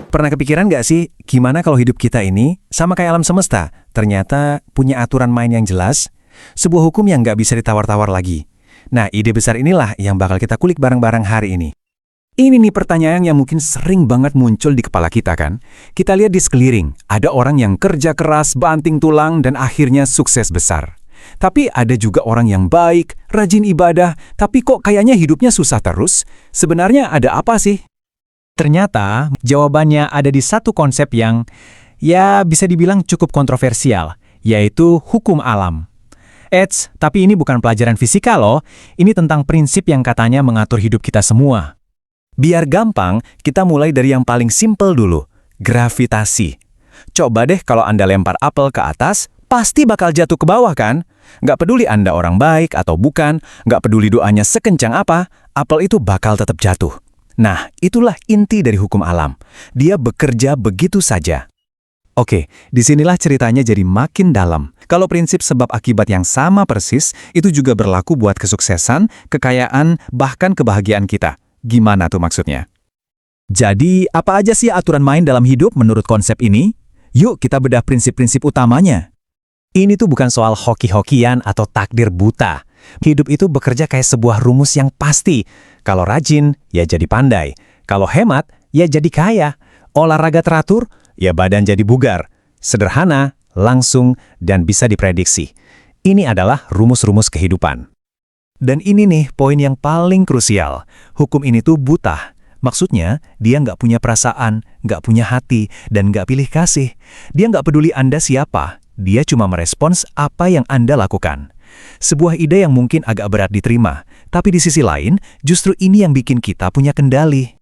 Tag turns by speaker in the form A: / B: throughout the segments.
A: Pernah kepikiran nggak sih, gimana kalau hidup kita ini sama kayak alam semesta, ternyata punya aturan main yang jelas, sebuah hukum yang nggak bisa ditawar-tawar lagi. Nah, ide besar inilah yang bakal kita kulik bareng-bareng hari ini. Ini nih pertanyaan yang mungkin sering banget muncul di kepala kita kan. Kita lihat di sekeliling, ada orang yang kerja keras, banting tulang, dan akhirnya sukses besar. Tapi ada juga orang yang baik, rajin ibadah, tapi kok kayaknya hidupnya susah terus. Sebenarnya ada apa sih? Ternyata jawabannya ada di satu konsep yang, ya bisa dibilang cukup kontroversial, yaitu hukum alam. Eits, tapi ini bukan pelajaran fisika loh, ini tentang prinsip yang katanya mengatur hidup kita semua. Biar gampang, kita mulai dari yang paling simpel dulu, gravitasi. Coba deh kalau Anda lempar apel ke atas, pasti bakal jatuh ke bawah kan? Nggak peduli Anda orang baik atau bukan, nggak peduli doanya sekencang apa, apel itu bakal tetap jatuh. Nah, itulah inti dari hukum alam. Dia bekerja begitu saja. Oke, disinilah ceritanya jadi makin dalam. Kalau prinsip sebab akibat yang sama persis, itu juga berlaku buat kesuksesan, kekayaan, bahkan kebahagiaan kita. Gimana tuh maksudnya? Jadi, apa aja sih aturan main dalam hidup menurut konsep ini? Yuk kita bedah prinsip-prinsip utamanya. Ini tuh bukan soal hoki-hokian atau takdir buta. Hidup itu bekerja kayak sebuah rumus yang pasti. Kalau rajin, ya jadi pandai. Kalau hemat, ya jadi kaya. Olahraga teratur, ya badan jadi bugar. Sederhana, langsung, dan bisa diprediksi. Ini adalah rumus-rumus kehidupan. Dan ini nih poin yang paling krusial. Hukum ini tuh buta. Maksudnya, dia nggak punya perasaan, nggak punya hati, dan nggak pilih kasih. Dia nggak peduli Anda siapa. Dia cuma merespons apa yang Anda lakukan. Sebuah ide yang mungkin agak berat diterima, tapi di sisi lain, justru ini yang bikin kita punya kendali.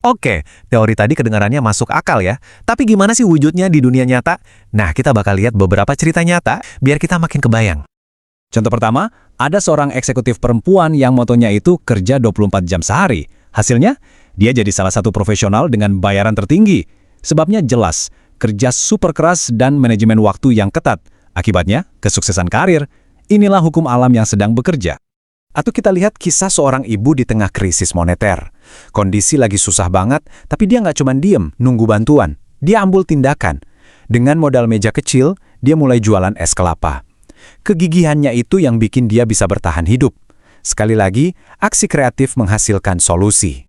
A: Oke, teori tadi kedengarannya masuk akal ya. Tapi gimana sih wujudnya di dunia nyata? Nah, kita bakal lihat beberapa cerita nyata, biar kita makin kebayang. Contoh pertama, ada seorang eksekutif perempuan yang motonya itu kerja 24 jam sehari. Hasilnya, dia jadi salah satu profesional dengan bayaran tertinggi. Sebabnya jelas, kerja super keras dan manajemen waktu yang ketat. Akibatnya, kesuksesan karir. Inilah hukum alam yang sedang bekerja. Atau kita lihat kisah seorang ibu di tengah krisis moneter. Kondisi lagi susah banget, tapi dia nggak cuma diem, nunggu bantuan. Dia ambil tindakan. Dengan modal meja kecil, dia mulai jualan es kelapa. Kegigihannya itu yang bikin dia bisa bertahan hidup. Sekali lagi, aksi kreatif menghasilkan solusi.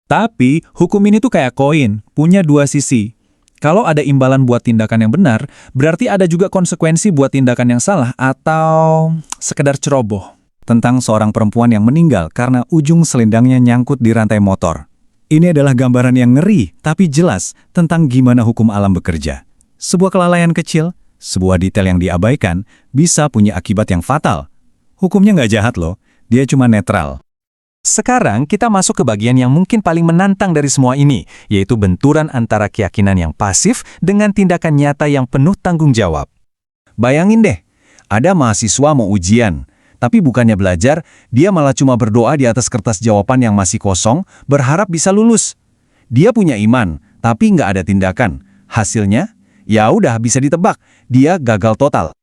A: Tapi, hukum ini tuh kayak koin, punya dua sisi. Kalau ada imbalan buat tindakan yang benar, berarti ada juga konsekuensi buat tindakan yang salah atau sekedar ceroboh. Tentang seorang perempuan yang meninggal karena ujung selendangnya nyangkut di rantai motor. Ini adalah gambaran yang ngeri, tapi jelas tentang gimana hukum alam bekerja. Sebuah kelalaian kecil, sebuah detail yang diabaikan, bisa punya akibat yang fatal. Hukumnya nggak jahat loh, dia cuma netral. Sekarang kita masuk ke bagian yang mungkin paling menantang dari semua ini, yaitu benturan antara keyakinan yang pasif dengan tindakan nyata yang penuh tanggung jawab. Bayangin deh, ada mahasiswa mau ujian, tapi bukannya belajar, dia malah cuma berdoa di atas kertas jawaban yang masih kosong, berharap bisa lulus. Dia punya iman, tapi nggak ada tindakan. Hasilnya, ya udah bisa ditebak, dia gagal total.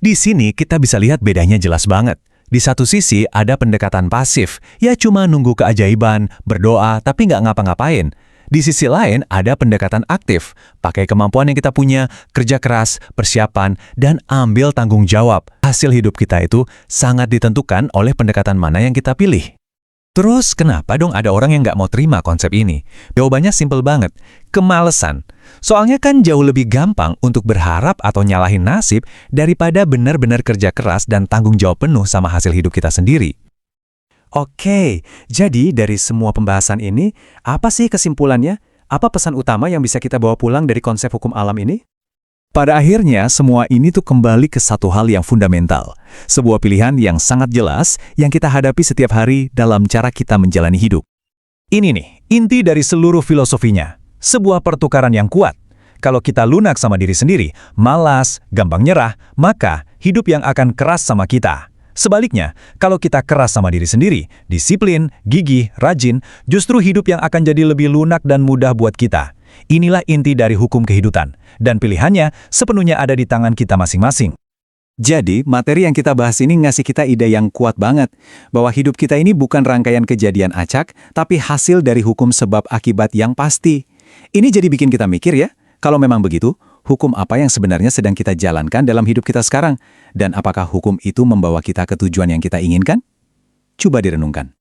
A: Di sini kita bisa lihat bedanya jelas banget. Di satu sisi ada pendekatan pasif, ya cuma nunggu keajaiban, berdoa, tapi nggak ngapa-ngapain. Di sisi lain ada pendekatan aktif, pakai kemampuan yang kita punya, kerja keras, persiapan, dan ambil tanggung jawab. Hasil hidup kita itu sangat ditentukan oleh pendekatan mana yang kita pilih. Terus kenapa dong ada orang yang nggak mau terima konsep ini? Jawabannya simpel banget, kemalesan. Soalnya kan jauh lebih gampang untuk berharap atau nyalahin nasib daripada benar-benar kerja keras dan tanggung jawab penuh sama hasil hidup kita sendiri. Oke, jadi dari semua pembahasan ini, apa sih kesimpulannya? Apa pesan utama yang bisa kita bawa pulang dari konsep hukum alam ini? Pada akhirnya, semua ini tuh kembali ke satu hal yang fundamental. Sebuah pilihan yang sangat jelas yang kita hadapi setiap hari dalam cara kita menjalani hidup. Ini nih, inti dari seluruh filosofinya. Sebuah pertukaran yang kuat. Kalau kita lunak sama diri sendiri, malas, gampang nyerah, maka hidup yang akan keras sama kita. Sebaliknya, kalau kita keras sama diri sendiri, disiplin, gigih, rajin, justru hidup yang akan jadi lebih lunak dan mudah buat kita. Inilah inti dari hukum kehidupan, dan pilihannya sepenuhnya ada di tangan kita masing-masing. Jadi, materi yang kita bahas ini ngasih kita ide yang kuat banget, bahwa hidup kita ini bukan rangkaian kejadian acak, tapi hasil dari hukum sebab akibat yang pasti.
B: Ini jadi bikin kita mikir ya, kalau memang begitu, hukum apa yang sebenarnya sedang kita jalankan dalam hidup kita sekarang? Dan apakah hukum itu membawa kita ke tujuan yang kita inginkan? Coba direnungkan.